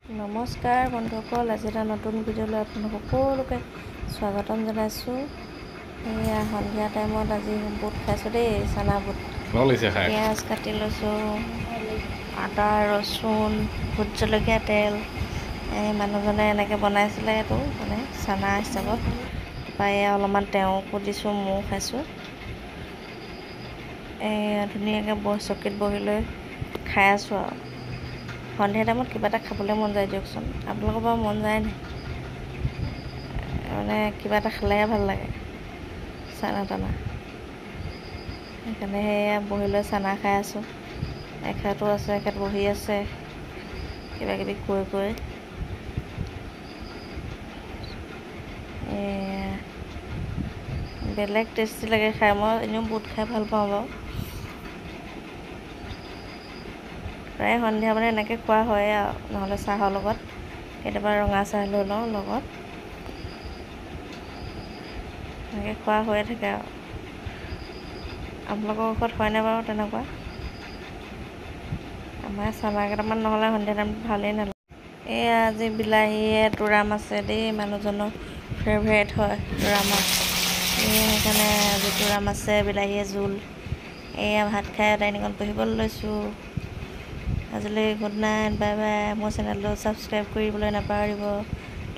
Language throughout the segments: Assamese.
নমস্কাৰ বন্ধুসকল, আজি এটা নতুন ভিডিঅ'লৈ আপোনালোক সকলোকে স্বাগতম জনাইছোঁ। এয়া সন্ধিয়া টাইমত আজি বুট খাইছোঁ দেই, চানা বুট। পিঁয়াজ কাটি লৈছোঁ, আদা ৰচুন ভোট জলকীয়া তেল। এই মানুহজনে এনেকৈ বনাইছিলে, এইটো মানে চানা হিচাপত। তাৰপৰা এয়া অলপমান তেওঁকো দিছোঁ, ময়ো খাইছোঁ। ধুনীয়াকৈ চকীত বহি লৈ খাই আছোঁ আৰু। সন্ধিয়া টাইমত কিবা এটা খাবলৈ মন যায় দিয়কচোন। আপোনালোকৰ বাৰু মন যায় নাই? মানে কিবা এটা খালেহে ভাল লাগে, চানা টানা। সেইকাৰণে সেয়া বহি লৈ চানা খাই আছোঁ। এখেতো আছে, এখেত বহি আছে কিবা কিবি কৈ বেলেগ টেষ্টি লাগে খাই। মই এনেও বুট খাই ভাল পাওঁ বাৰু। প্ৰায় সন্ধিয়া মানে এনেকৈ খোৱা হয় আৰু, নহ'লে চাহৰ লগত। কেতিয়াবা ৰঙা চাহ লৈ লওঁ লগত, এনেকৈ খোৱা হৈয়ে থাকে আৰু। আপোনালোকৰ ঘৰত হয়নে বাৰু তেনেকুৱা? আমাৰ চানা কেইটামান নহ'লে সন্ধিয়া টাইমত ভালেই নালাগে। এয়া আজি বিলাহীয়ে তোৰা মাছে দেই, মানুহজনৰ ফেভৰেট হয় তোৰা মাছ। সেইকাৰণে আজি তোৰা মাছে বিলাহীয়ে জোল। এয়া ভাত খাই ডাইনিঙত বহিবলৈ লৈছোঁ। আজিলৈ গুড নাইট, বাই বাই। মোৰ চেনেলটো ছাবস্ক্ৰাইব কৰিবলৈ নাপাহৰিব।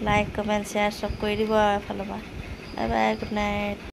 লাইক কমেণ্ট শ্বেয়াৰ চব কৰি দিব আৰু এফালৰ পৰা। Bye bye, good night.